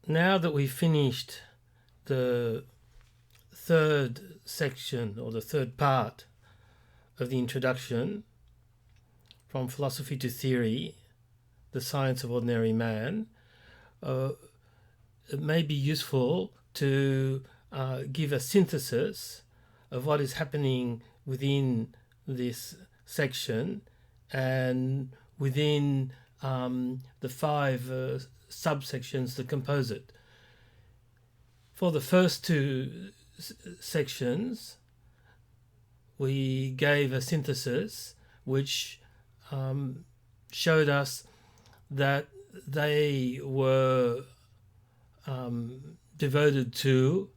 now that we've finished the third section or the third part of the introduction, From Philosophy to Theory, the Science of Ordinary Man, it may be useful to give a synthesis of what is happening within this section and within the five subsections that compose it. For the first two sections, we gave a synthesis which showed us that they were devoted to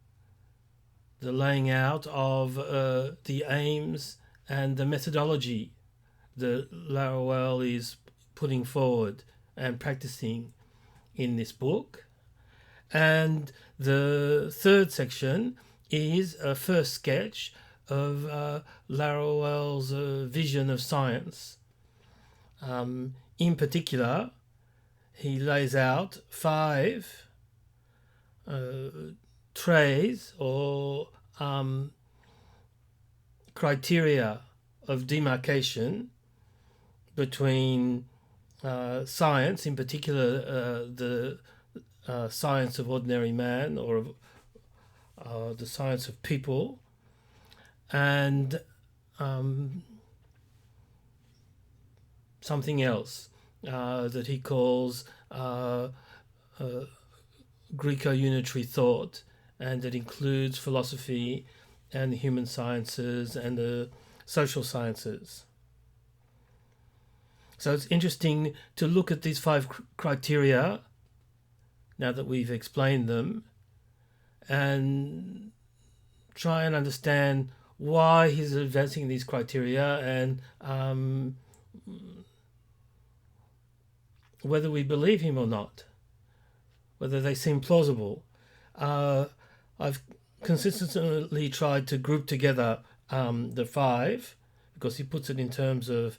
the laying out of the aims and the methodology that Laruelle is putting forward and practicing in this book. And the third section is a first sketch of Laruelle's vision of science. In particular, he lays out five traits or criteria of demarcation between science, in particular the science of ordinary man or the science of people, and something else that he calls Greco-unitary thought, and that includes philosophy and the human sciences and the social sciences. So it's interesting to look at these five criteria now that we've explained them and try and understand why he's advancing these criteria and whether we believe him or not, whether they seem plausible. I've consistently tried to group together the five, because he puts it in terms of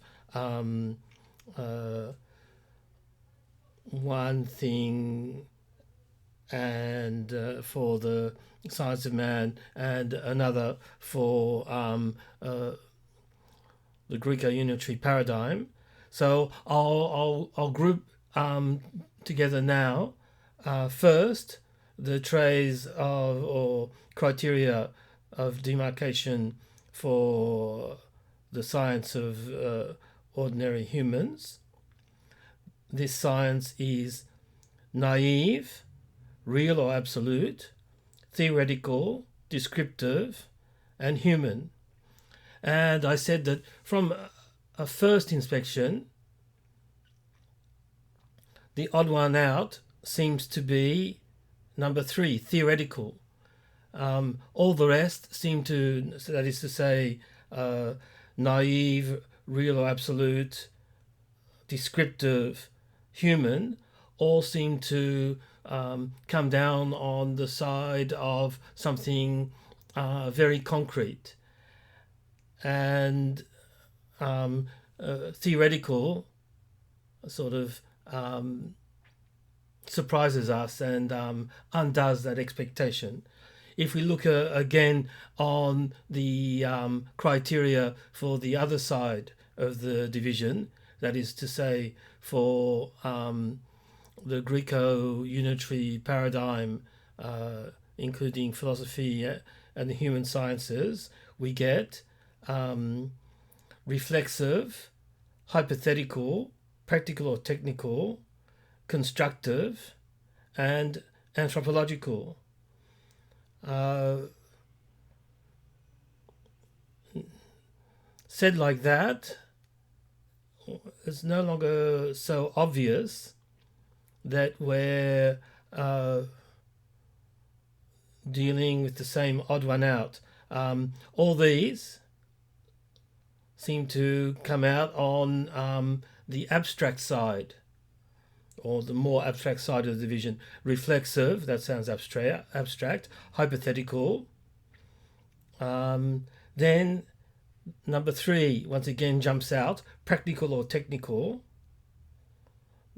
one thing and for the science of man, and another for the Greco-unitary paradigm. So I'll group together now. First, the traits of or criteria of demarcation for the science of ordinary humans. This science is naive, real or absolute, theoretical, descriptive, and human. And I said that from a first inspection, the odd one out seems to be number 3, theoretical. All the rest seem to, that is to say, naive, real or absolute, descriptive, human, all seem to come down on the side of something very concrete. And theoretical sort of surprises us and undoes that expectation. If we look again on the criteria for the other side of the division, that is to say for the Greco-unitary paradigm, including philosophy and the human sciences, we get reflexive, hypothetical, practical or technical, constructive, and anthropological. Said like that, it's no longer so obvious that we're dealing with the same odd one out. All these seem to come out on the abstract side, or the more abstract side of the division. Reflexive, that sounds abstract. Hypothetical. Then number 3 once again jumps out, practical or technical.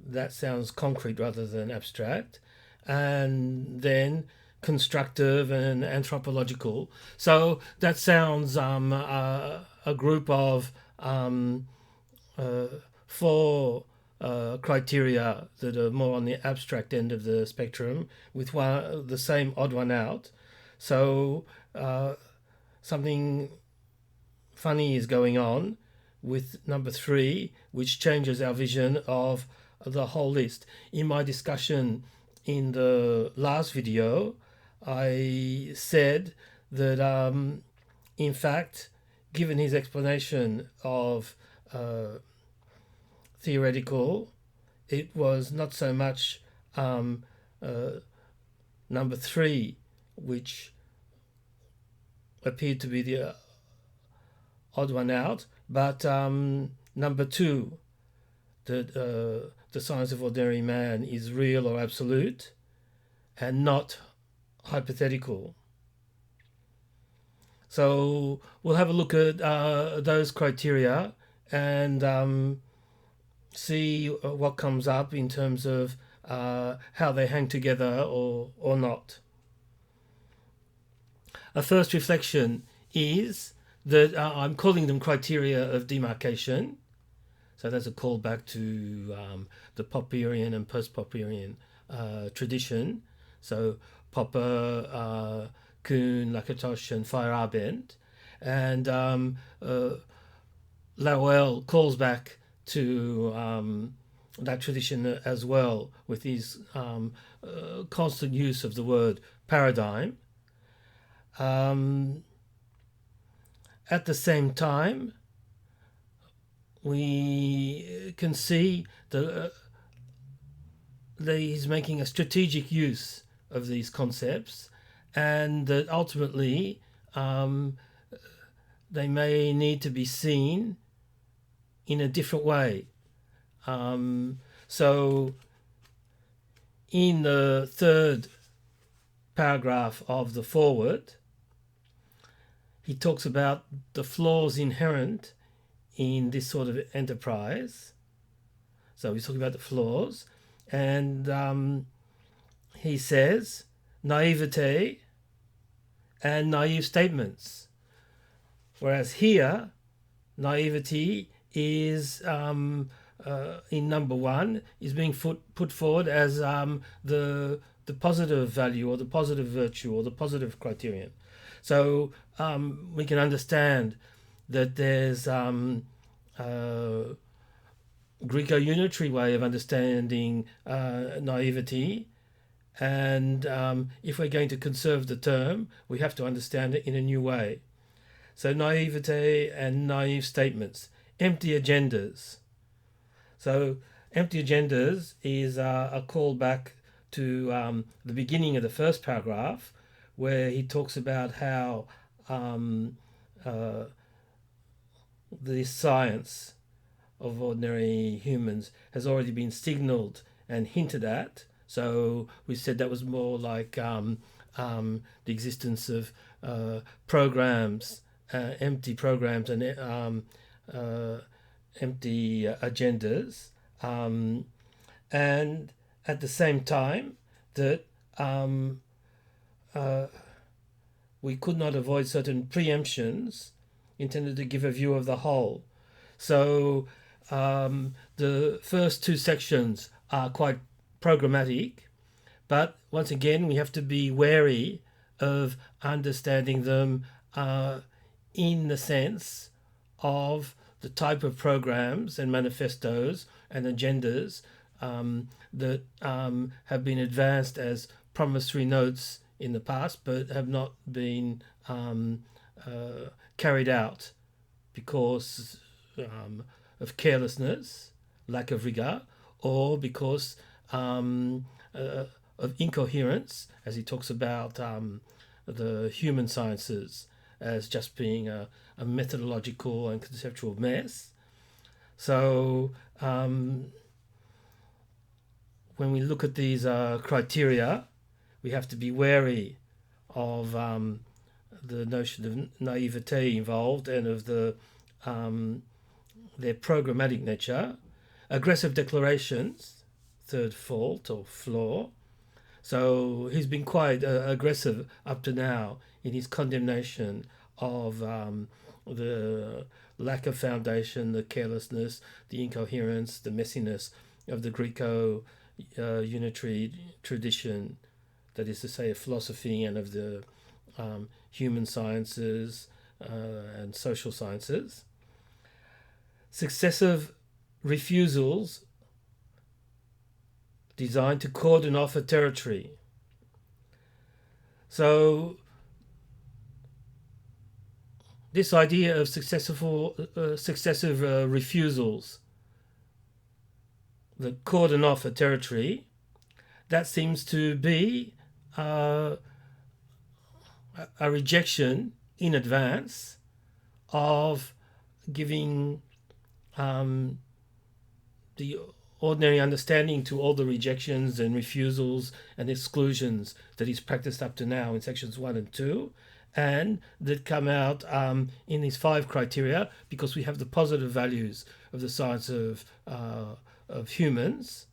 That sounds concrete rather than abstract. and then constructive and anthropological. So that sounds a group of four criteria that are more on the abstract end of the spectrum, with the same odd one out. So something funny is going on with number 3, which changes our vision of the whole list. In my discussion in the last video, I said that in fact, given his explanation of theoretical, it was not so much number 3 which appeared to be the odd one out, but number 2, that the science of ordinary man is real or absolute and not hypothetical. So we'll have a look at those criteria and see what comes up in terms of how they hang together or not. A first reflection is that I'm calling them criteria of demarcation. So that's a callback to the Popperian and post-Popperian tradition. So Popper, Kuhn, Lakatos, and Feyerabend. And Laruelle calls back to that tradition as well, with his constant use of the word paradigm. At the same time, we can see that he's making a strategic use of these concepts, and that ultimately they may need to be seen in a different way. So in the third paragraph of the foreword, he talks about the flaws inherent in this sort of enterprise. So he's talking about the flaws, and he says naivete and naive statements, whereas here naivety is in number 1 is being put forward as the positive value or the positive virtue or the positive criterion. So we can understand that there's a Greco-unitary way of understanding naivety, and if we're going to conserve the term, we have to understand it in a new way. So naivete and naive statements, empty agendas. So empty agendas is a callback to the beginning of the first paragraph, where he talks about how the science of ordinary humans has already been signaled and hinted at. So we said that was more like the existence of programs, empty programs and empty agendas, and at the same time that we could not avoid certain preemptions intended to give a view of the whole. So the first 2 sections are quite programmatic, but once again we have to be wary of understanding them in the sense of the type of programs and manifestos and agendas that have been advanced as promissory notes in the past but have not been carried out because of carelessness, lack of rigor, or because of incoherence, as he talks about the human sciences as just being a methodological and conceptual mess. So when we look at these criteria, we have to be wary of the notion of naivete involved and of their programmatic nature. Aggressive declarations, third fault or flaw. So he's been quite aggressive up to now in his condemnation of the lack of foundation, the carelessness, the incoherence, the messiness of the Greco-unitary tradition, that is to say, of philosophy and of the human sciences and social sciences. Successive refusals designed to cordon off a territory. So this idea of successive refusals that cordon off a territory, that seems to be a rejection in advance of giving the ordinary understanding to all the rejections and refusals and exclusions that he's practiced up to now in sections 1 and 2, and that come out in these 5 criteria, because we have the positive values of the science of humans,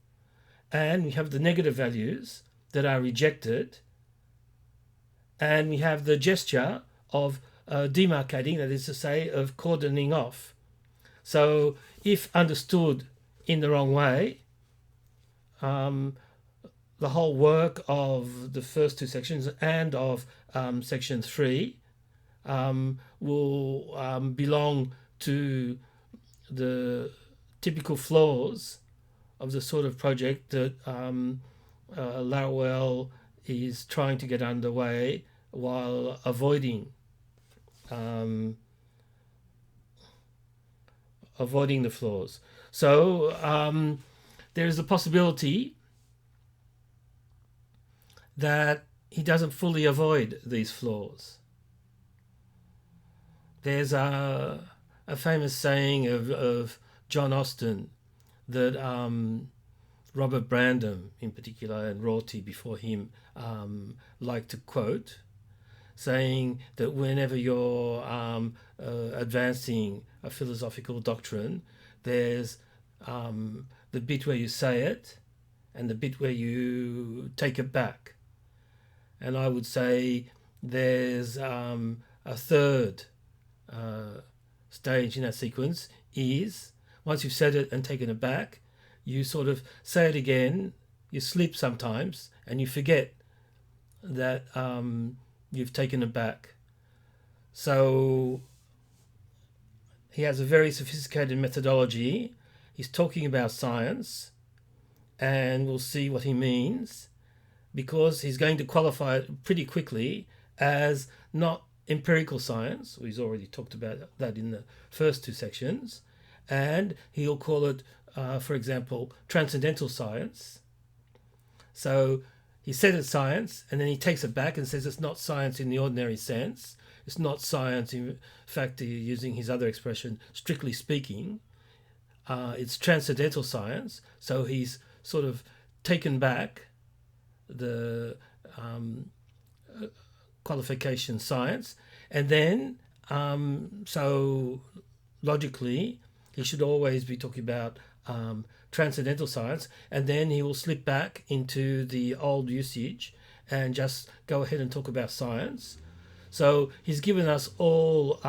and we have the negative values that are rejected, and we have the gesture of demarcating, that is to say, of cordoning off. So if understood in the wrong way, the whole work of the first 2 sections and of section 3 will belong to the typical flaws of the sort of project that Laruelle is trying to get underway while avoiding the flaws. So there is a possibility that he doesn't fully avoid these flaws. There's a famous saying of John Austin that Robert Brandom in particular, and Rorty before him, like to quote, saying that whenever you're advancing a philosophical doctrine, there's the bit where you say it and the bit where you take it back. And I would say there's a third stage in that sequence is, once you've said it and taken it back, you sort of say it again, you sleep sometimes, and you forget that you've taken it back. So he has a very sophisticated methodology. He's talking about science, and we'll see what he means, because he's going to qualify it pretty quickly as not empirical science. We've already talked about that in the first 2 sections. And he'll call it, for example, transcendental science. So he said it's science, and then he takes it back and says it's not science in the ordinary sense. It's not science, in fact, using his other expression, strictly speaking. It's transcendental science. So he's sort of taken back the qualification science, and then so logically he should always be talking about transcendental science, and then he will slip back into the old usage and just go ahead and talk about science. So he's given us all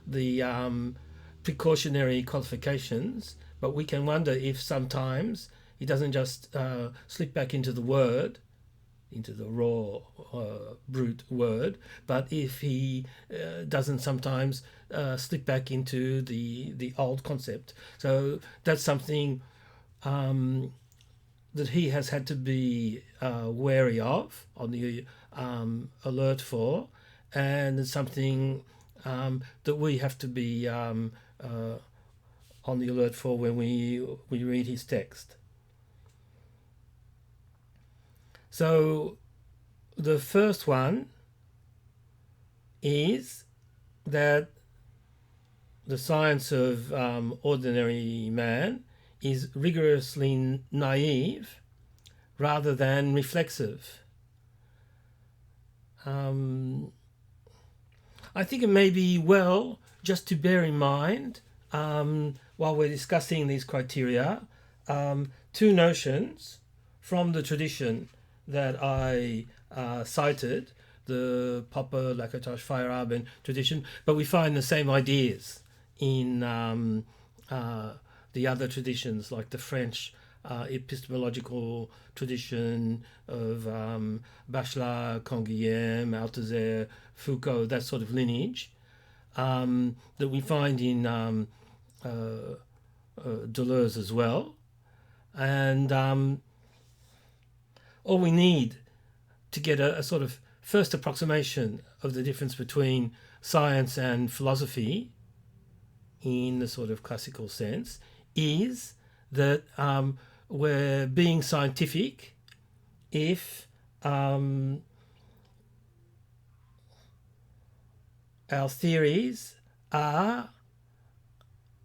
the precautionary qualifications, but we can wonder if sometimes he doesn't just slip back into the word, into the raw, brute word, but if he doesn't sometimes slip back into the old concept. So that's something that he has had to be wary of, on the alert for, and it's something that we have to be on the alert for when we read his text. So the first one is that the science of ordinary man is rigorously naive rather than reflexive. I think it may be well just to bear in mind, while we're discussing these criteria, 2 notions from the tradition that I cited, the Popper, Lakatos, Feyerabend tradition, but we find the same ideas in the other traditions, like the French epistemological tradition of Bachelard, Canguilhem, Althusser, Foucault, that sort of lineage, that we find in Deleuze as well. And all we need to get a sort of first approximation of the difference between science and philosophy in the sort of classical sense is that we're being scientific if our theories are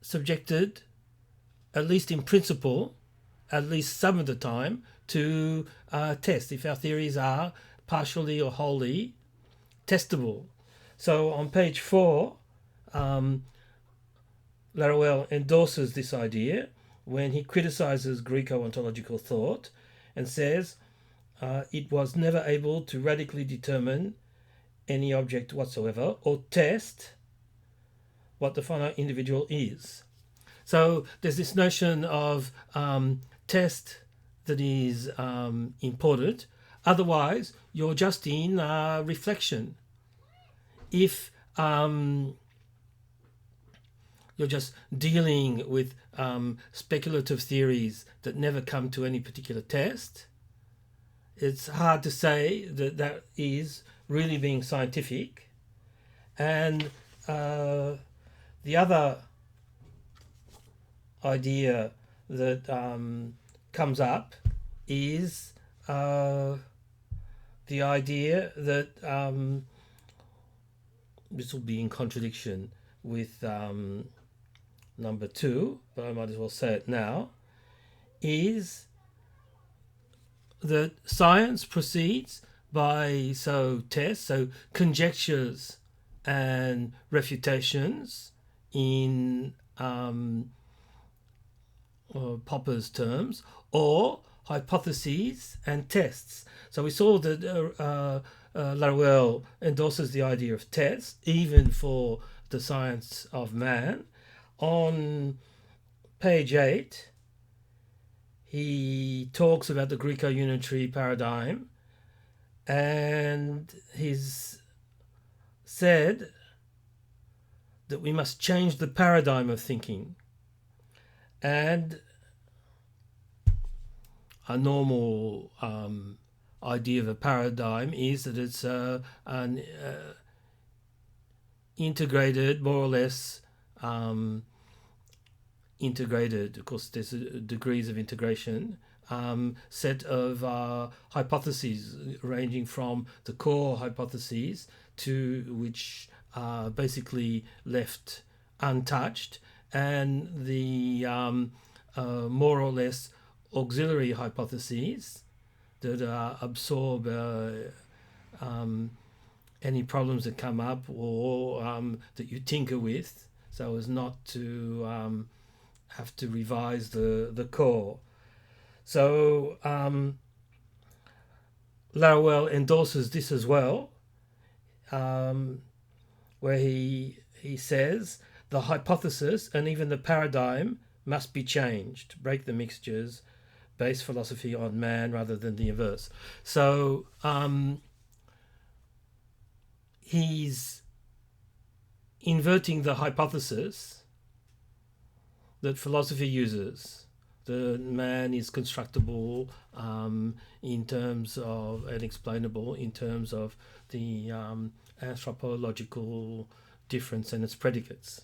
subjected, at least in principle, at least some of the time, to test, if our theories are partially or wholly testable. So on page 4, Laruelle endorses this idea when he criticizes Greco-ontological thought and says it was never able to radically determine any object whatsoever or test what the finite individual is. So there's this notion of test that is important. Otherwise, you're just in reflection. If you're just dealing with speculative theories that never come to any particular test, it's hard to say that that is really being scientific. And the other idea that comes up is the idea that this will be in contradiction with number 2, but I might as well say it now, is that science proceeds by tests, so conjectures and refutations in Popper's terms, or hypotheses and tests. So we saw that Laruelle endorses the idea of tests, even for the science of man. On page 8, he talks about the Greco-unitary paradigm, and he's said that we must change the paradigm of thinking. And a normal idea of a paradigm is that it's an integrated, more or less integrated, of course there's degrees of integration, set of hypotheses ranging from the core hypotheses to which are basically left untouched, and the more or less auxiliary hypotheses that absorb any problems that come up or that you tinker with, so as not to have to revise the core. So Laruelle endorses this as well, where he says the hypothesis and even the paradigm must be changed, break the mixtures, base philosophy on man rather than the inverse. So he's inverting the hypothesis that philosophy uses. The man is constructible in terms of, and explainable in terms of the anthropological difference and its predicates.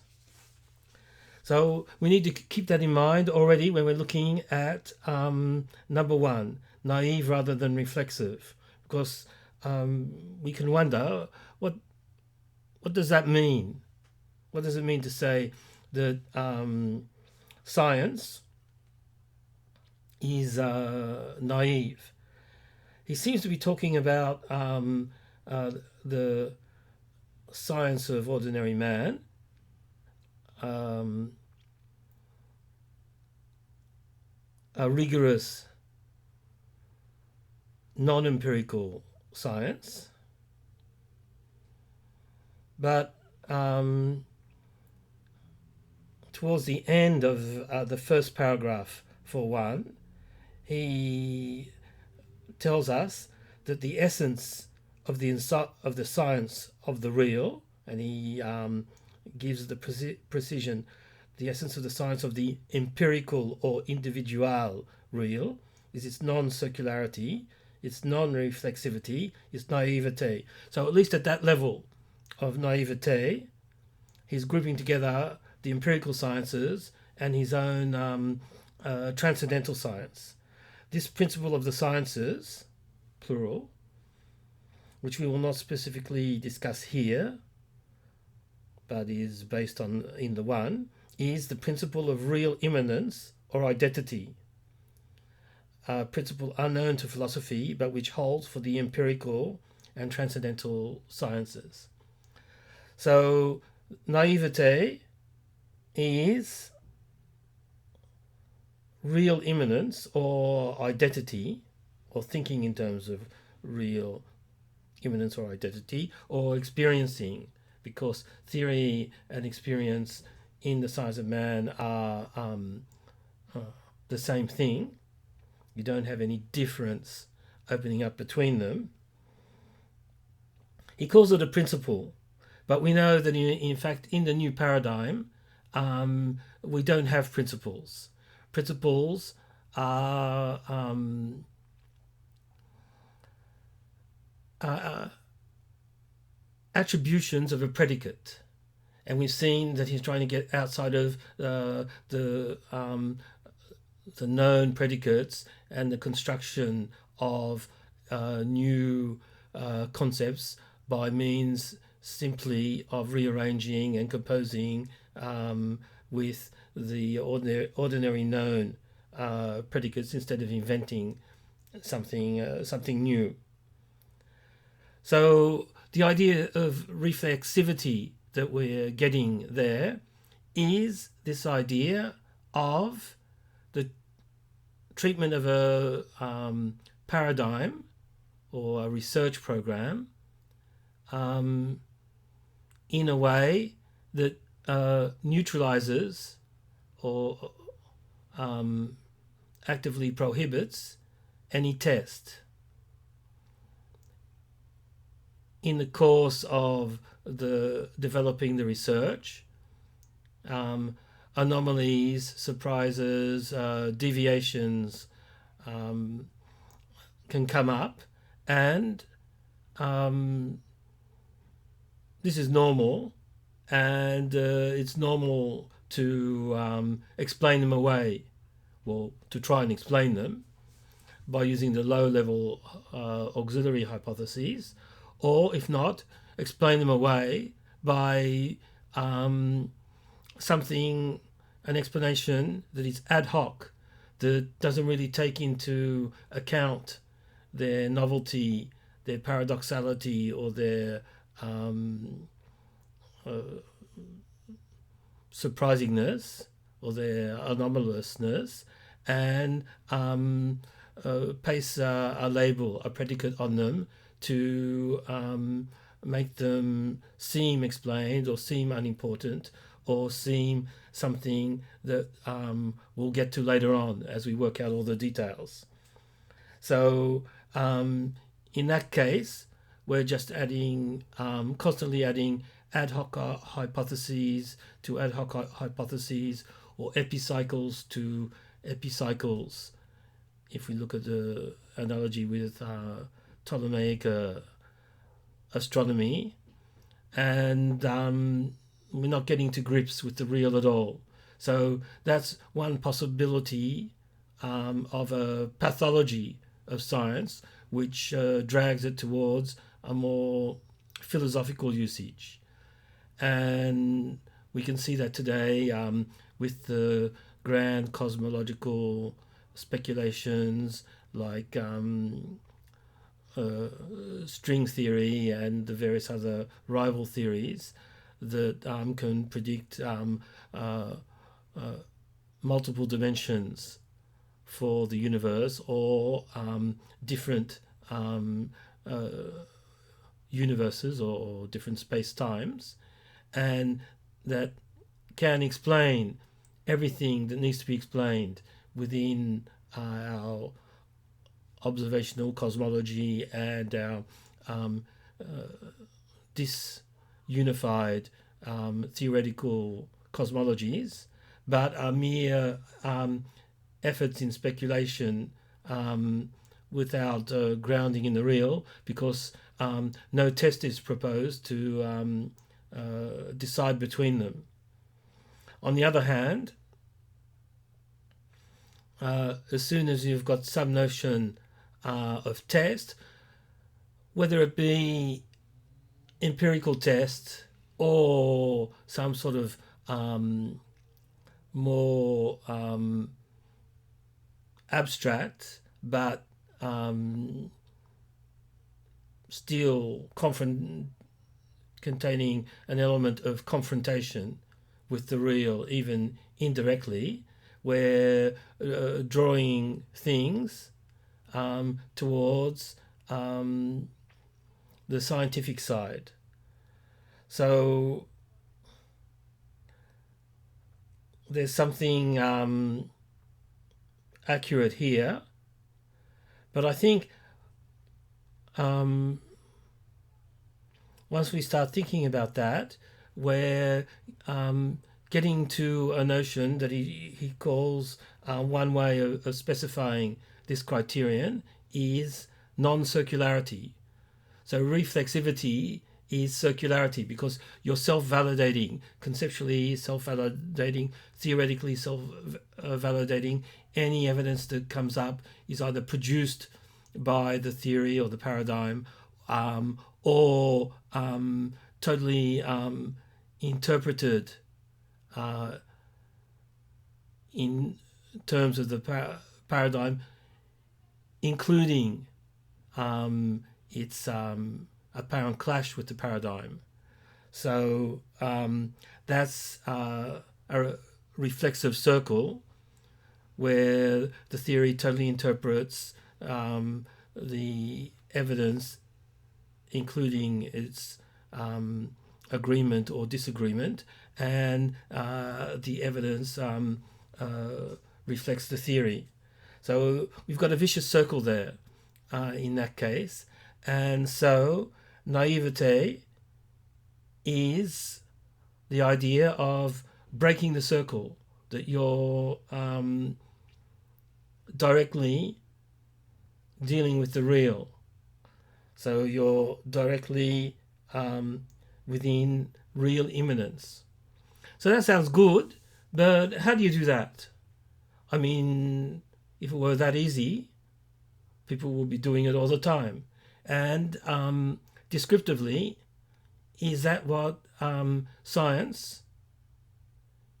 So we need to keep that in mind already when we're looking at number 1, naive rather than reflexive, because we can wonder what does that mean? What does it mean to say that science is naive? He seems to be talking about the science of ordinary man, a rigorous non-empirical science, but towards the end of the first paragraph, for one, he tells us that the essence of the science of the real, and he gives the precision, the essence of the science of the empirical or individual real is its non-circularity, its non-reflexivity, its naiveté. So at least at that level of naiveté, he's grouping together the empirical sciences and his own transcendental science. This principle of the sciences, plural, which we will not specifically discuss here, but is based on in the one, is the principle of real immanence or identity, a principle unknown to philosophy, but which holds for the empirical and transcendental sciences. So naivete is real immanence or identity, or thinking in terms of real immanence or identity, or experiencing, because theory and experience in the science of man are the same thing. You don't have any difference opening up between them. He calls it a principle, but we know that in fact in the new paradigm we don't have principles. Principles are attributions of a predicate, and we've seen that he's trying to get outside of the known predicates and the construction of new concepts by means simply of rearranging and composing with the ordinary known predicates instead of inventing something new. So the idea of reflexivity that we're getting there is this idea of the treatment of a paradigm or a research program in a way that neutralizes or actively prohibits any test. In the course of developing the research, anomalies, surprises, deviations can come up, and this is normal, and it's normal to explain them away, well, to try and explain them by using the low-level auxiliary hypotheses, or if not, explain them away by an explanation that is ad hoc, that doesn't really take into account their novelty, their paradoxality, or their surprisingness, or their anomalousness, and place a label, a predicate on them to make them seem explained or seem unimportant or seem something that we'll get to later on as we work out all the details. So in that case, we're just adding, constantly adding ad hoc hypotheses to ad hoc hypotheses, or epicycles to epicycles. If we look at the analogy with Ptolemaic astronomy, and we're not getting to grips with the real at all. So that's one possibility of a pathology of science, which drags it towards a more philosophical usage. And we can see that today with the grand cosmological speculations like string theory and the various other rival theories that can predict multiple dimensions for the universe, or different um, universes or different space-times, and that can explain everything that needs to be explained within our observational cosmology and our disunified theoretical cosmologies, but are mere efforts in speculation without grounding in the real, because no test is proposed to decide between them. On the other hand, as soon as you've got some notion of test, whether it be empirical test or some sort of more abstract but still containing an element of confrontation with the real, even indirectly, where drawing things towards the scientific side. So there's something accurate here, but I think once we start thinking about that, we're getting to a notion that he calls one way of specifying this criterion is non-circularity. So reflexivity is circularity, because you're self-validating, conceptually self-validating, theoretically self-validating. Any evidence that comes up is either produced by the theory or the paradigm, or totally interpreted in terms of the paradigm, including its apparent clash with the paradigm. So that's a reflexive circle where the theory totally interprets the evidence, including its agreement or disagreement, and the evidence reflects the theory. So we've got a vicious circle there in that case. And so naivete is the idea of breaking the circle, that you're directly dealing with the real. So you're directly within real immanence. So that sounds good, but how do you do that? I mean, if it were that easy, people would be doing it all the time. And descriptively, is that what science,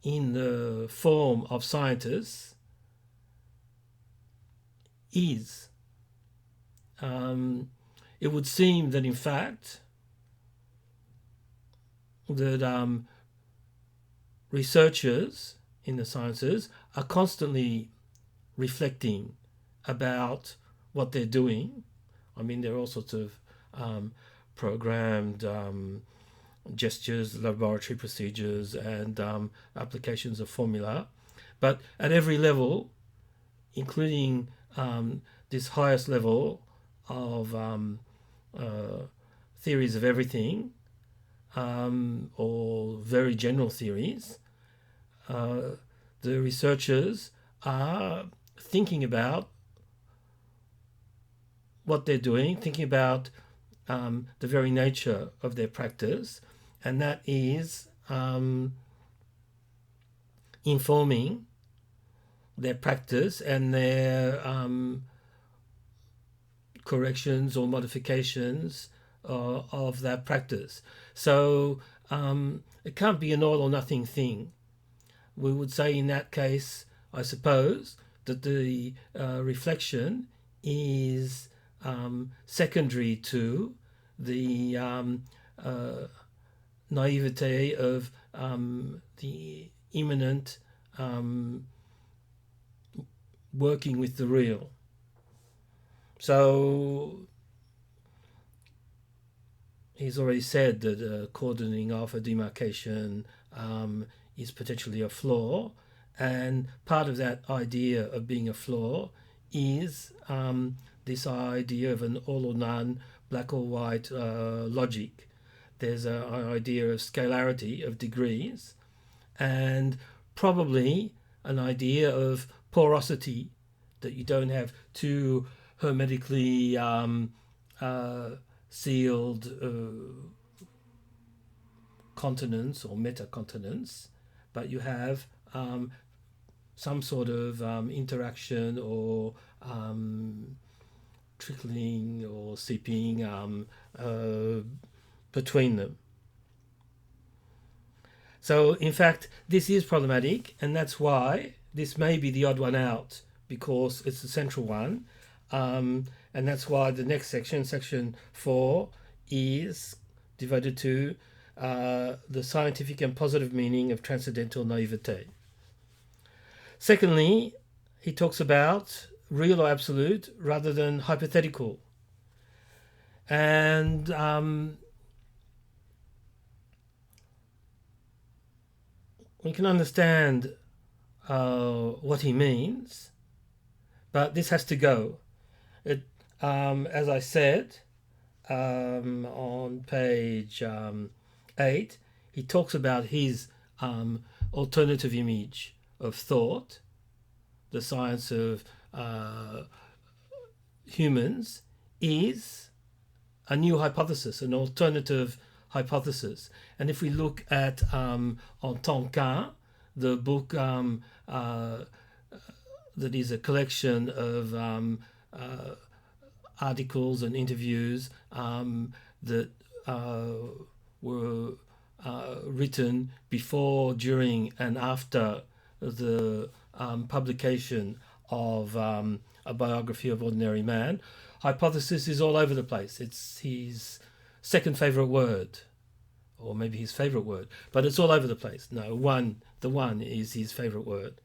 in the form of scientists, is? It would seem that, in fact, that researchers in the sciences are constantly reflecting about what they're doing. I mean, there are all sorts of programmed gestures, laboratory procedures, and applications of formula. But at every level, including this highest level of theories of everything, or very general theories, the researchers are thinking about what they're doing, thinking about the very nature of their practice, and that is informing their practice and their corrections or modifications of that practice. So it can't be an all or nothing thing. We would say in that case, I suppose, that the reflection is secondary to the naivete of the immanent working with the real. So he's already said that cordoning off a demarcation is potentially a flaw, and part of that idea of being a flaw is this idea of an all or none, black or white logic. There's an idea of scalarity of degrees, and probably an idea of porosity, that you don't have two hermetically sealed continents or metacontinents, but you have some sort of interaction or trickling or seeping between them. So in fact, this is problematic, and that's why this may be the odd one out, because it's the central one. And that's why the next section, section 4, is devoted to the scientific and positive meaning of transcendental naiveté. Secondly, he talks about real or absolute rather than hypothetical. And we can understand what he means, but this has to go. As I said, on page 8, he talks about his alternative image of thought, the science of humans, is a new hypothesis, an alternative hypothesis. And if we look at En tant qu'un, the book that is a collection of articles and interviews that were written before, during, and after the publication of A Biography of Ordinary Man, hypothesis is all over the place. It's his second favorite word, or maybe his favorite word, but it's all over the place. No, the one is his favorite word,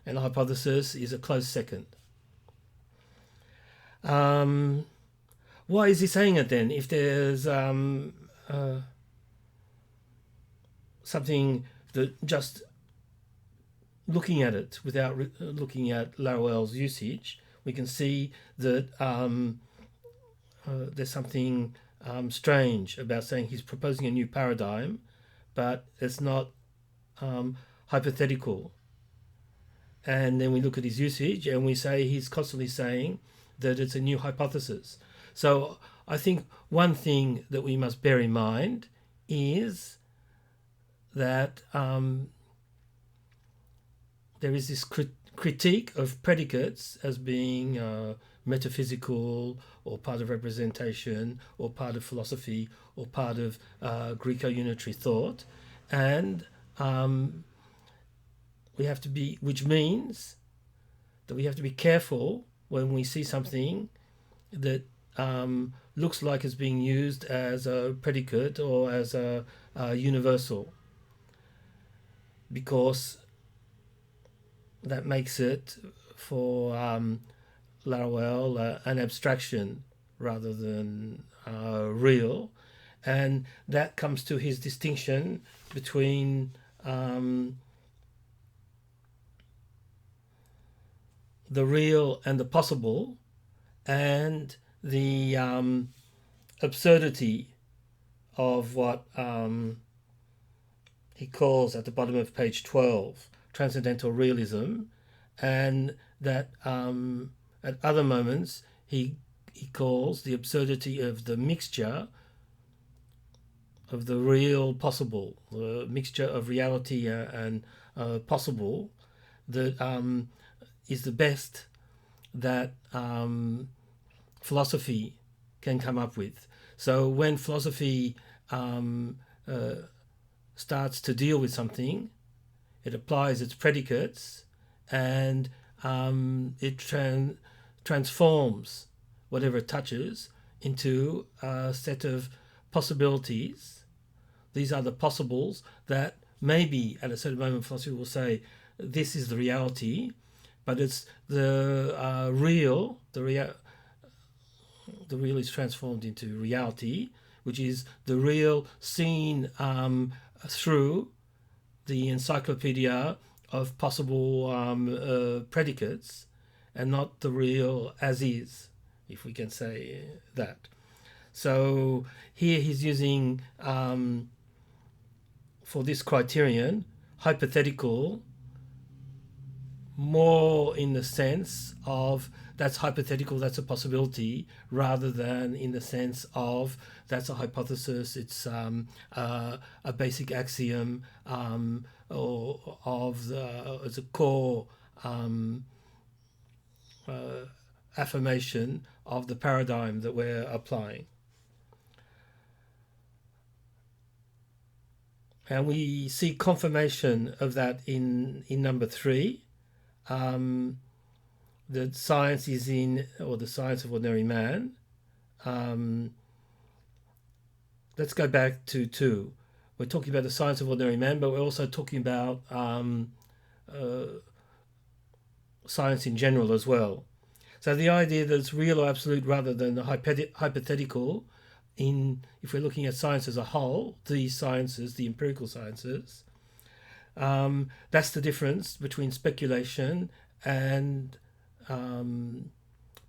and hypothesis is a close second. Why is he saying it then? If there's something that just looking at it without looking at Laruelle's usage, we can see that there's something strange about saying he's proposing a new paradigm, but it's not hypothetical. And then we look at his usage and we say he's constantly saying that it's a new hypothesis. So I think one thing that we must bear in mind is that there is this critique of predicates as being metaphysical, or part of representation, or part of philosophy, or part of Greco-unitary thought, and we have to be, which means that we have to be careful when we see something that looks like it's being used as a predicate or as a universal, because that makes it for Laruelle an abstraction rather than real, and that comes to his distinction between the real and the possible, and the absurdity of what he calls at the bottom of page 12 transcendental realism, and that at other moments he calls the absurdity of the mixture of the real possible, the mixture of reality and possible, that is the best that philosophy can come up with. So when philosophy starts to deal with something, it applies its predicates, and it transforms whatever it touches into a set of possibilities. These are the possibles that maybe at a certain moment philosophy will say this is the reality, but it's the real. The real is transformed into reality, which is the real seen through the encyclopedia of possible predicates, and not the real as is, if we can say that. So here he's using, for this criterion, hypothetical, more in the sense of that's hypothetical, that's a possibility, rather than in the sense of that's a hypothesis, it's a basic axiom, or of the, as a core affirmation of the paradigm that we're applying. And we see confirmation of that in number 3. That science is in, or the science of ordinary man. Let's go back to 2. We're talking about the science of ordinary man, but we're also talking about science in general as well. So the idea that it's real or absolute rather than the hypothetical, if we're looking at science as a whole, these sciences, the empirical sciences, that's the difference between speculation and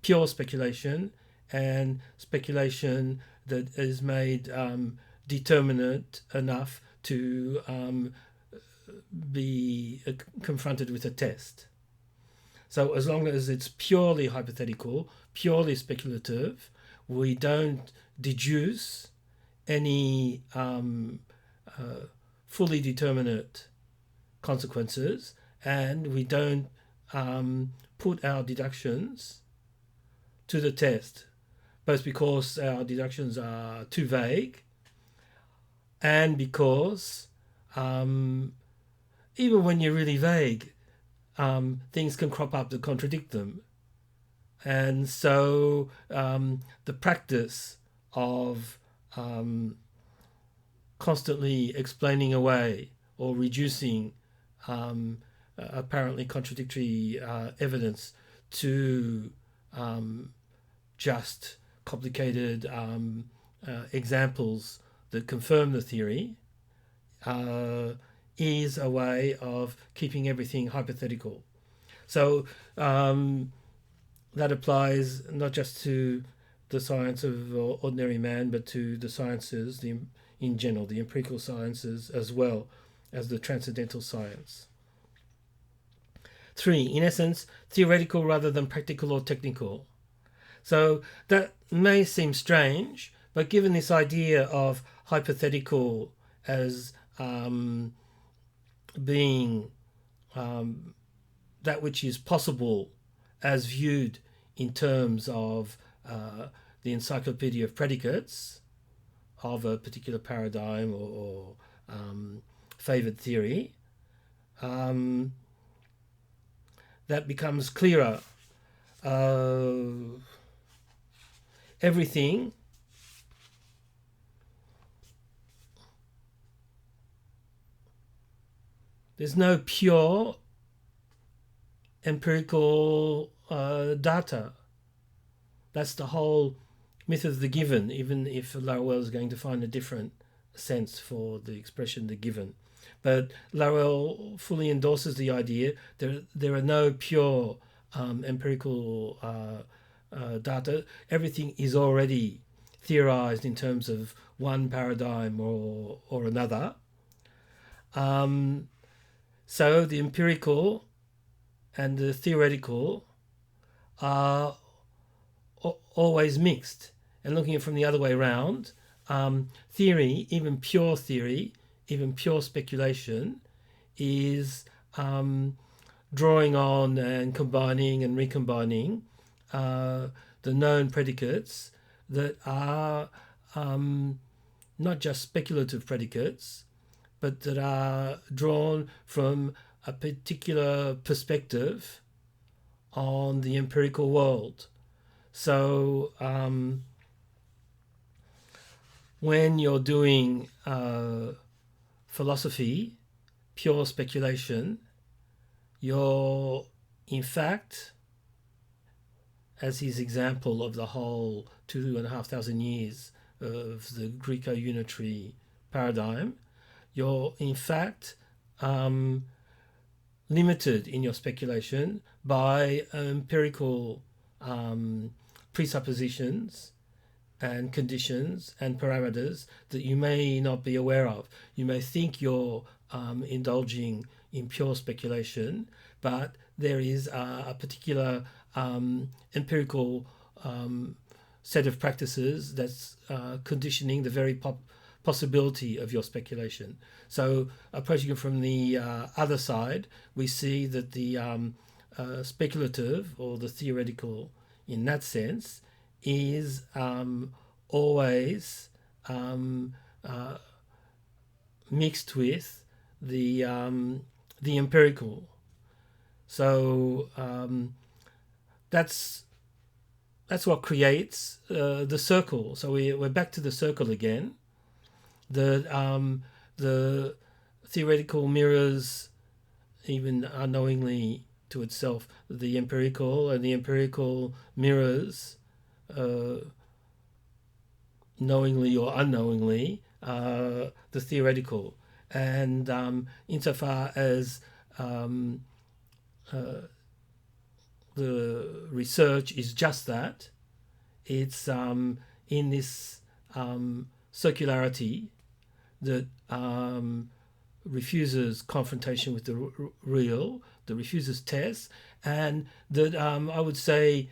pure speculation, and speculation that is made determinate enough to be confronted with a test. So as long as it's purely hypothetical, purely speculative, we don't deduce any fully determinate consequences, and we don't put our deductions to the test, both because our deductions are too vague, and because even when you're really vague, things can crop up that contradict them. And so the practice of constantly explaining away or reducing apparently contradictory evidence to just complicated examples that confirm the theory is a way of keeping everything hypothetical. So that applies not just to the science of ordinary man, but to the sciences in general, the empirical sciences, as well as the transcendental science. 3, in essence, theoretical rather than practical or technical. So that may seem strange, but given this idea of hypothetical as being that which is possible as viewed in terms of the encyclopedia of predicates of a particular paradigm or favoured theory, that becomes clearer. Everything there's no pure empirical data. That's the whole myth of the given, even if Laruelle is going to find a different sense for the expression the given. But Laruelle fully endorses the idea there are no pure empirical data. Everything is already theorized in terms of one paradigm or another. So the empirical and the theoretical are always mixed. And looking at it from the other way around, theory, even pure speculation, is drawing on and combining and recombining the known predicates that are not just speculative predicates, but that are drawn from a particular perspective on the empirical world. So when you're doing philosophy, pure speculation, you're in fact, as his example of the whole 2,500 years of the Greco-unitary paradigm, you're in fact limited in your speculation by empirical presuppositions and conditions and parameters that you may not be aware of. You may think you're indulging in pure speculation, but there is a particular empirical set of practices that's conditioning the very possibility of your speculation. So approaching it from the other side, we see that the speculative or the theoretical in that sense is always mixed with the empirical. So that's what creates the circle. So we're back to the circle again. The theoretical mirrors, even unknowingly to itself, the empirical, and the empirical mirrors, knowingly or unknowingly, the theoretical. And insofar as the research is just that, it's in this circularity that refuses confrontation with the real, that refuses tests, and that I would say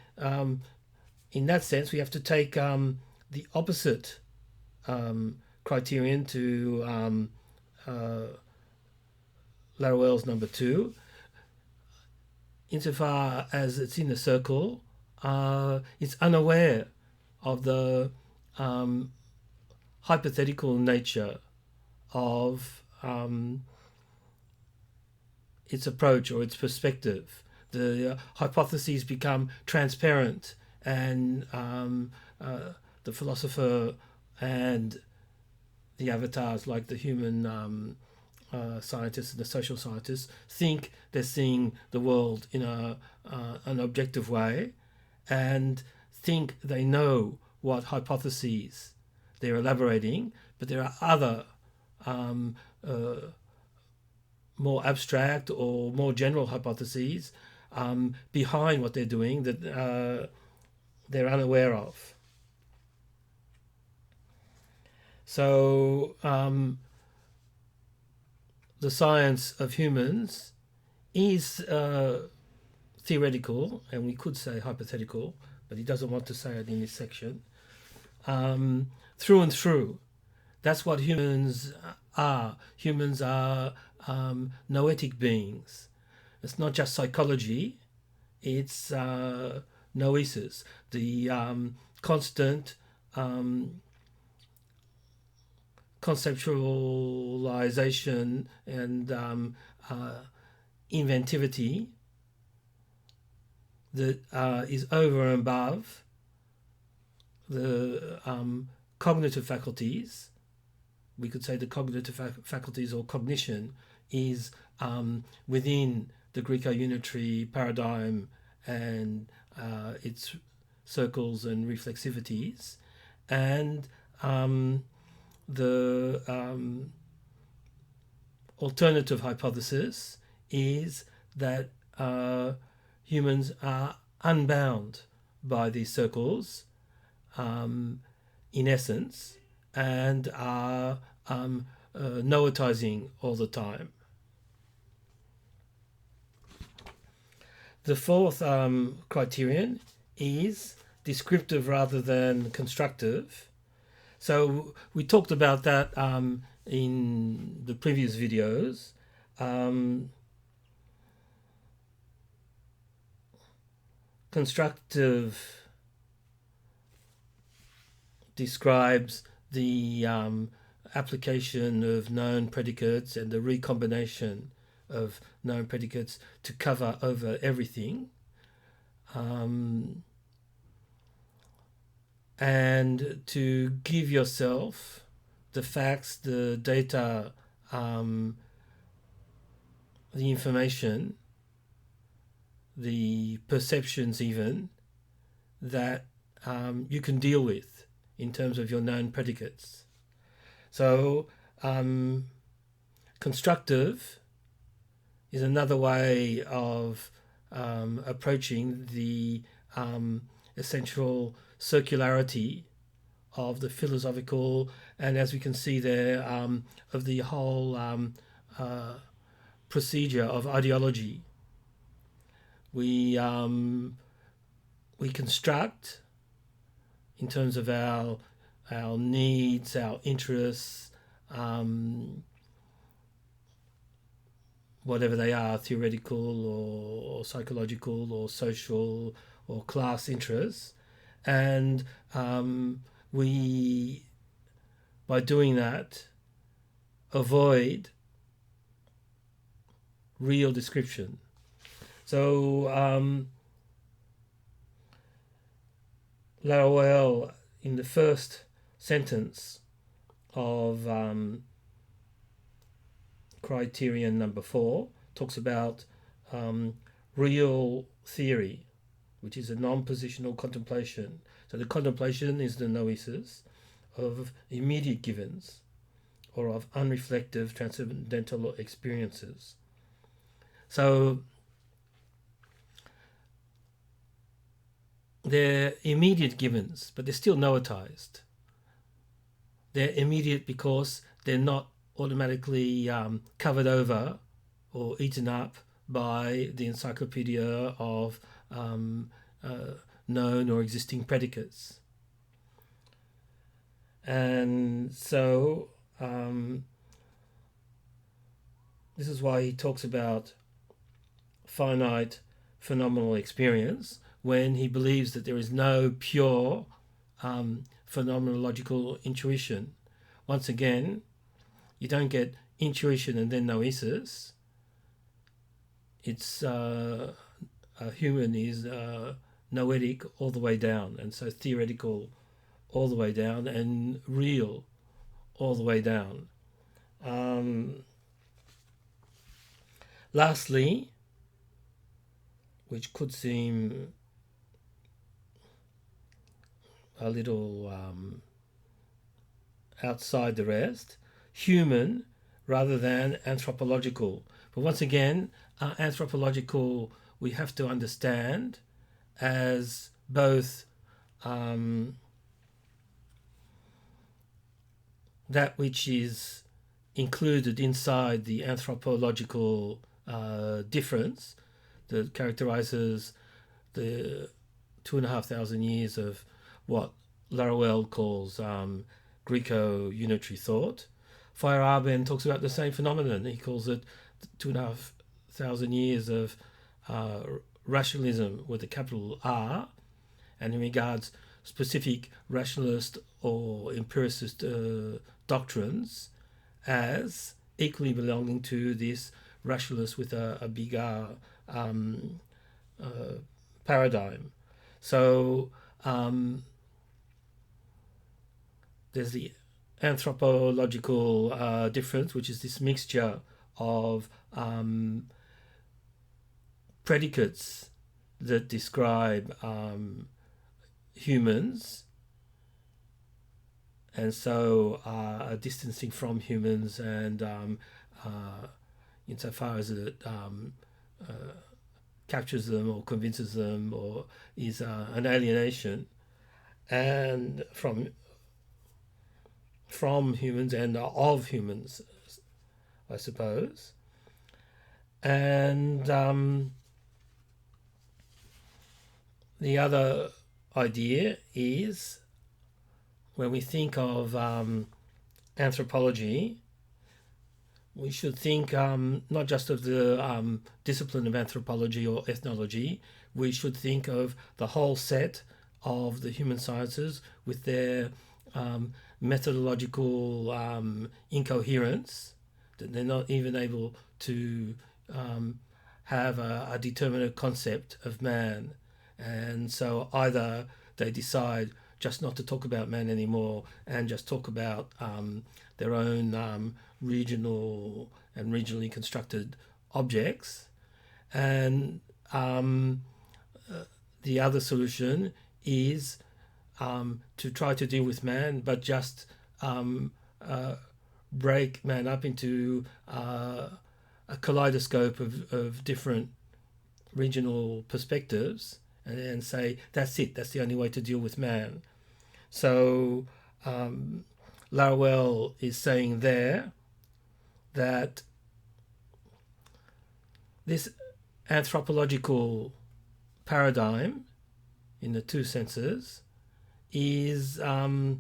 in that sense we have to take the opposite criterion to Laruelle's number 2. Insofar as it's in the circle, it's unaware of the hypothetical nature of its approach or its perspective. The hypotheses become transparent, and the philosopher and the avatars, like the human scientists and the social scientists, think they're seeing the world in an objective way, and think they know what hypotheses they're elaborating, but there are other more abstract or more general hypotheses behind what they're doing that they're unaware of. So the science of humans is theoretical, and we could say hypothetical, but he doesn't want to say it in this section, through and through. That's what humans are. Humans are noetic beings. It's not just psychology, it's noesis, the constant conceptualization and inventivity that is over and above the cognitive faculties. We could say the cognitive faculties or cognition is within the Greco-unitary paradigm and its circles and reflexivities, and the alternative hypothesis is that humans are unbound by these circles in essence, and are noetizing all the time. The fourth criterion is descriptive rather than constructive. So we talked about that in the previous videos. Constructive describes the application of known predicates and the recombination of known predicates to cover over everything, and to give yourself the facts, the data, the information, the perceptions even, that you can deal with. in terms of your known predicates. So constructive is another way of approaching the essential circularity of the philosophical, and as we can see there, of the whole procedure of ideology. We construct in terms of our needs, our interests, whatever they are, theoretical or psychological or social or class interests, and we, by doing that, avoid real description. So Laruelle, in the first sentence of criterion number 4, talks about real theory, which is a non-positional contemplation. So the contemplation is the noesis of immediate givens or of unreflective transcendental experiences. So they're immediate givens, but they're still noetized. They're immediate because they're not automatically covered over or eaten up by the encyclopedia of known or existing predicates. And so this is why he talks about finite phenomenal experience, when he believes that there is no pure phenomenological intuition. Once again, you don't get intuition and then noesis. It's a human is noetic all the way down, and so theoretical all the way down, and real all the way down. Lastly, which could seem a little outside the rest, human rather than anthropological. But once again, anthropological we have to understand as both that which is included inside the anthropological difference that characterizes the 2,500 years of what Laruelle calls Greco-unitary thought. Feyerabend talks about the same phenomenon. He calls it 2,500 years of rationalism with a capital R, and he regards specific rationalist or empiricist doctrines as equally belonging to this rationalist with a big R paradigm. So there's the anthropological difference, which is this mixture of predicates that describe humans, and so are distancing from humans, and insofar as it captures them or convinces them or is an alienation and from humans and of humans, I suppose. And the other idea is, when we think of anthropology, we should think not just of the discipline of anthropology or ethnology. We should think of the whole set of the human sciences with their methodological incoherence, that they're not even able to have a determinate concept of man. And so either they decide just not to talk about man anymore and just talk about their own regional and regionally constructed objects, and the other solution is to try to deal with man, but just break man up into a kaleidoscope of different regional perspectives, and then say that's it, that's the only way to deal with man. So Laruelle is saying there that this anthropological paradigm, in the two senses, is a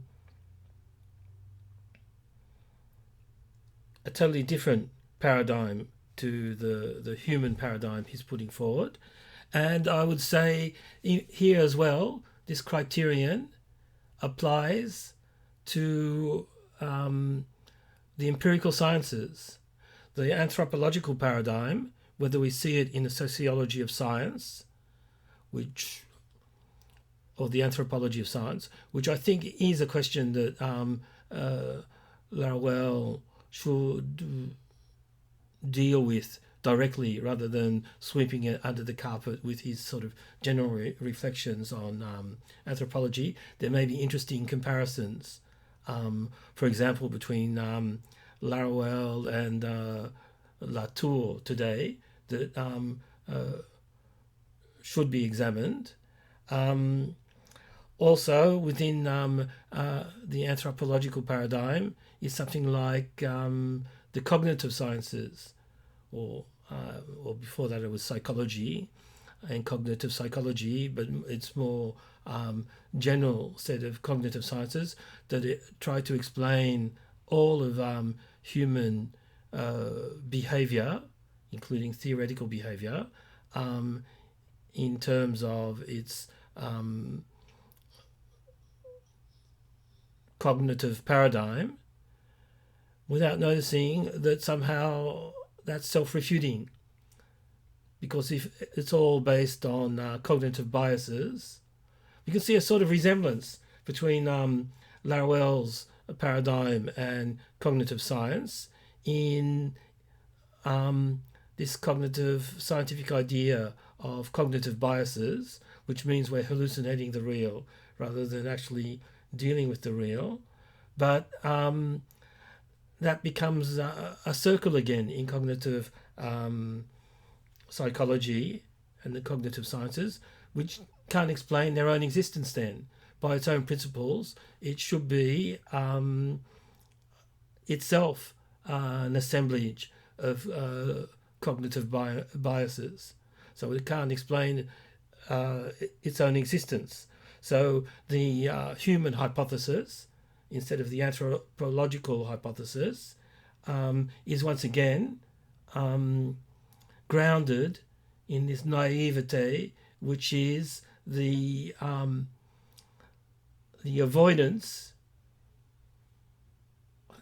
totally different paradigm to the human paradigm he's putting forward. And I would say here as well, this criterion applies to the empirical sciences. The anthropological paradigm, whether we see it in the sociology of science, or the anthropology of science, which I think is a question that Laruelle should deal with directly, rather than sweeping it under the carpet with his sort of general reflections on anthropology. There may be interesting comparisons, for example, between Laruelle and Latour today, that should be examined. Also, within the anthropological paradigm is something like the cognitive sciences, or before that it was psychology and cognitive psychology, but it's more general set of cognitive sciences that try to explain all of human behavior, including theoretical behavior, in terms of its cognitive paradigm, without noticing that somehow that's self-refuting, because if it's all based on cognitive biases, you can see a sort of resemblance between Laruelle's paradigm and cognitive science in this cognitive scientific idea of cognitive biases, which means we're hallucinating the real rather than actually dealing with the real. But that becomes a circle again in cognitive psychology and the cognitive sciences, which can't explain their own existence then. By its own principles, it should be itself an assemblage of cognitive biases. So it can't explain its own existence. So the human hypothesis, instead of the anthropological hypothesis, is once again grounded in this naiveté, which is the avoidance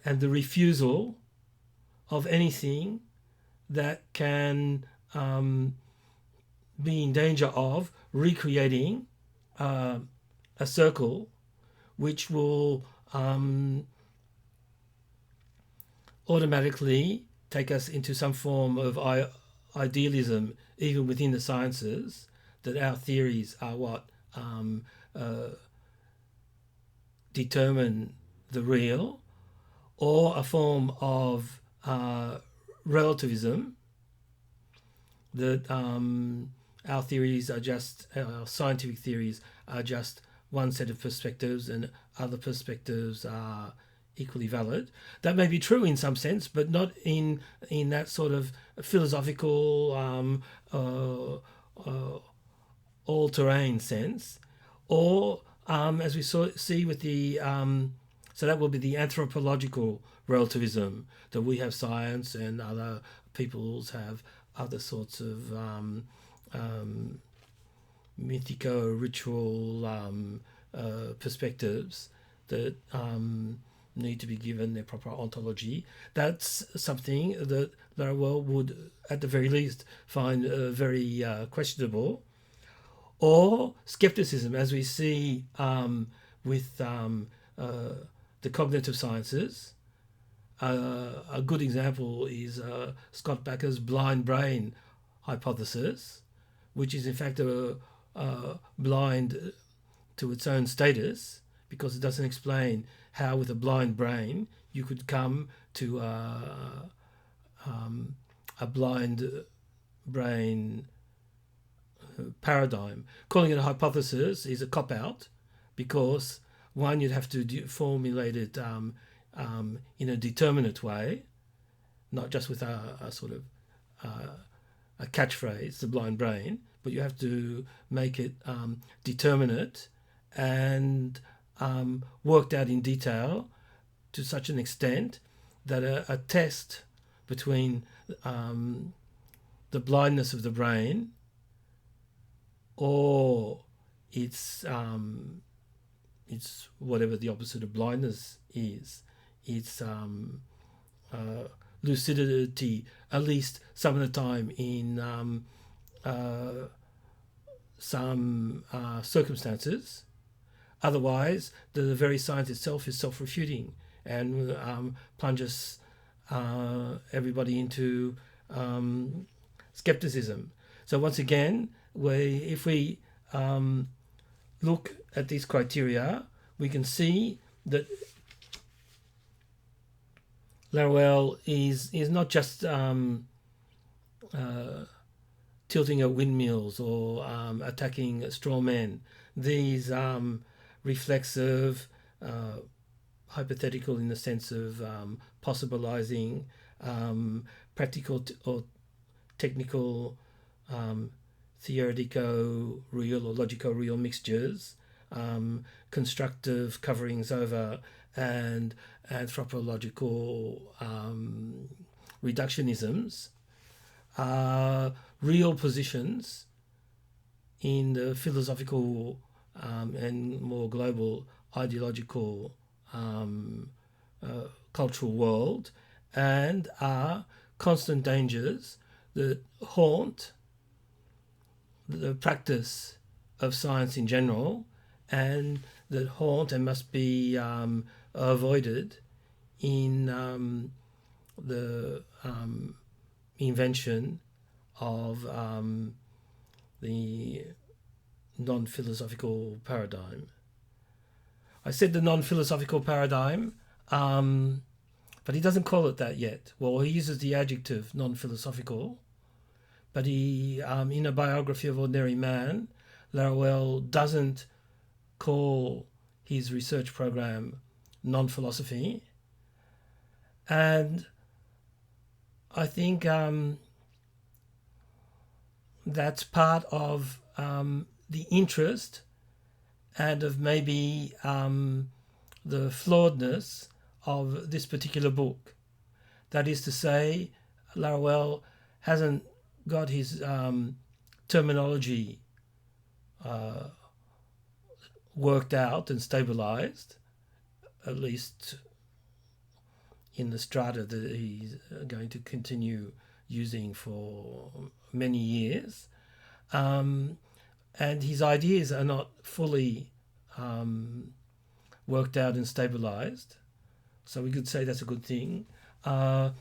and the refusal of anything that can be in danger of recreating a circle which will automatically take us into some form of idealism, even within the sciences, that our theories are what determine the real, or a form of relativism, that our theories are just, our scientific theories are just one set of perspectives and other perspectives are equally valid. That may be true in some sense, but not in that sort of philosophical all-terrain sense. Or as we see with the so that will be the anthropological relativism, that we have science and other peoples have other sorts of mythico-ritual perspectives that need to be given their proper ontology. That's something that Laruelle would, at the very least, find very questionable. Or skepticism, as we see with the cognitive sciences. A good example is Scott Backer's blind brain hypothesis, which is in fact a blind to its own status, because it doesn't explain how with a blind brain you could come to a blind brain paradigm. Calling it a hypothesis is a cop-out, because one, you'd have to formulate it in a determinate way, not just with a sort of a catchphrase, the blind brain, but you have to make it determinate and worked out in detail to such an extent that a test between the blindness of the brain or it's whatever the opposite of blindness is, it's lucidity, at least some of the time in some circumstances. Otherwise, the very science itself is self-refuting and plunges everybody into skepticism. So once again, if we look at these criteria, we can see that Laruelle is not just tilting at windmills or attacking straw men. These reflexive, hypothetical in the sense of possibilizing, practical or technical, theoretico-real or logico-real mixtures, constructive coverings over, and anthropological reductionisms are real positions in the philosophical and more global ideological cultural world, and are constant dangers that haunt the practice of science in general, and that haunt and must be avoided in the invention of the non-philosophical paradigm. I said the non-philosophical paradigm, but he doesn't call it that yet. Well, he uses the adjective non-philosophical, but he, in A Biography of Ordinary Man, Laruelle doesn't call his research program non-philosophy. And I think that's part of the interest and of maybe the flawedness of this particular book. That is to say, Laruelle hasn't got his terminology worked out and stabilized, at least in the strata that he's going to continue using for many years. And his ideas are not fully worked out and stabilized. So we could say that's a good thing. Part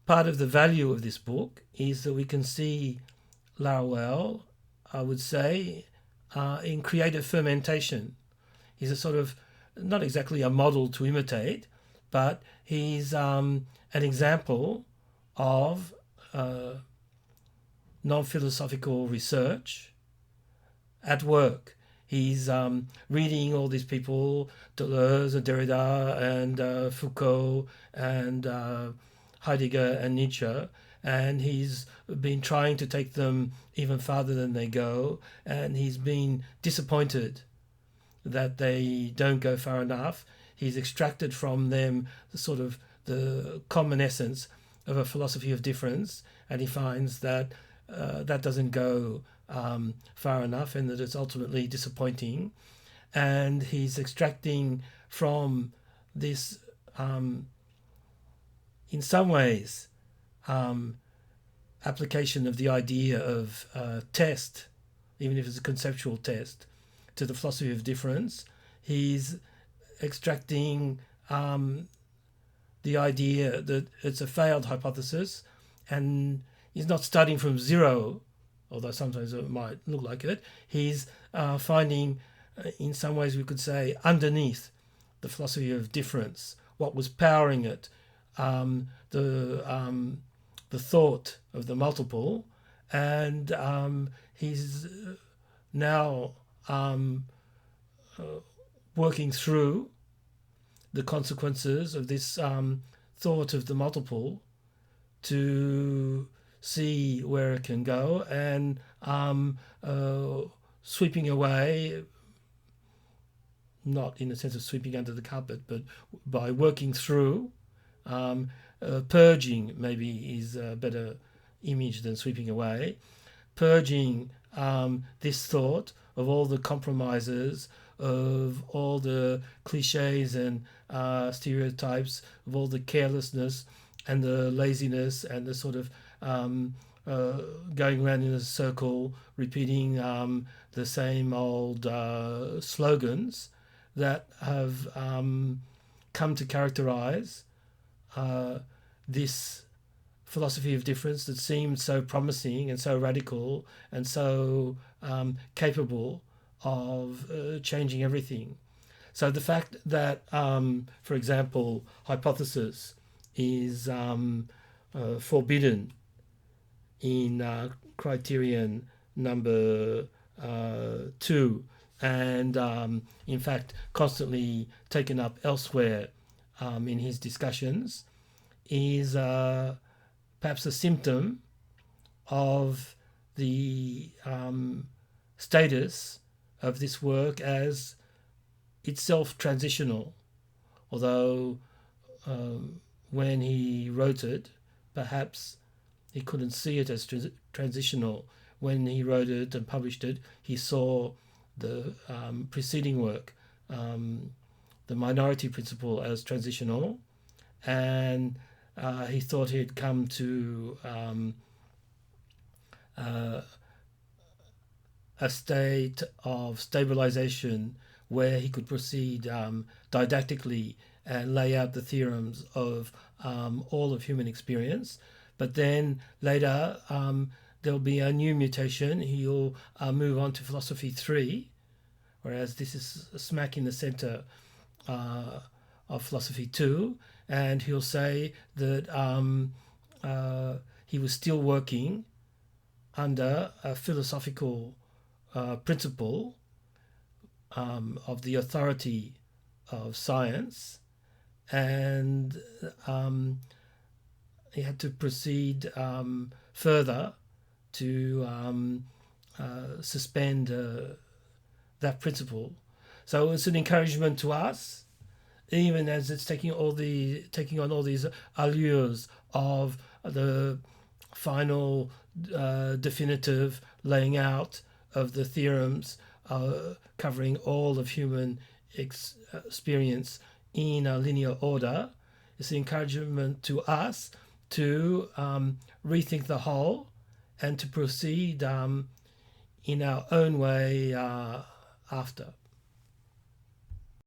of the value of this book is that we can see Laruelle, I would say, in creative fermentation. He's a sort of, not exactly a model to imitate, but he's an example of non-philosophical research at work. He's reading all these people, Deleuze and Derrida and Foucault and Heidegger and Nietzsche, and he's been trying to take them even farther than they go, and he's been disappointed that they don't go far enough. He's extracted from them the common essence of a philosophy of difference, and he finds that that doesn't go far enough, and that it's ultimately disappointing. And he's extracting from this, in some ways, application of the idea of test, even if it's a conceptual test, to the philosophy of difference. He's extracting the idea that it's a failed hypothesis, and he's not starting from zero although sometimes it might look like it. He's finding, in some ways we could say, underneath the philosophy of difference, what was powering it, the thought of the multiple, and he's now working through the consequences of this thought of the multiple to see where it can go, and sweeping away, not in the sense of sweeping under the carpet, but by working through, purging maybe is a better image than sweeping away, purging this thought of all the compromises, of all the cliches and stereotypes, of all the carelessness and the laziness and the sort of going around in a circle, repeating the same old slogans that have come to characterize this philosophy of difference that seemed so promising and so radical and so capable of changing everything. So the fact that, for example, hypothesis is forbidden in criterion number 2, and in fact constantly taken up elsewhere in his discussions, is perhaps a symptom of the status of this work as itself transitional, although when he wrote it, perhaps he couldn't see it as transitional. When he wrote it and published it, he saw the preceding work, the minority principle, as transitional, and he thought he'd come to a state of stabilization where he could proceed didactically and lay out the theorems of all of human experience. But then later there'll be a new mutation. He'll move on to philosophy 3, whereas this is smack in the center of philosophy 2, and he'll say that he was still working under a philosophical principle of the authority of science, and he had to proceed further to suspend that principle. So it's an encouragement to us, even as it's taking on all these allures of the final definitive laying out of the theorems covering all of human experience in a linear order. It's an encouragement to us to rethink the whole and to proceed in our own way after.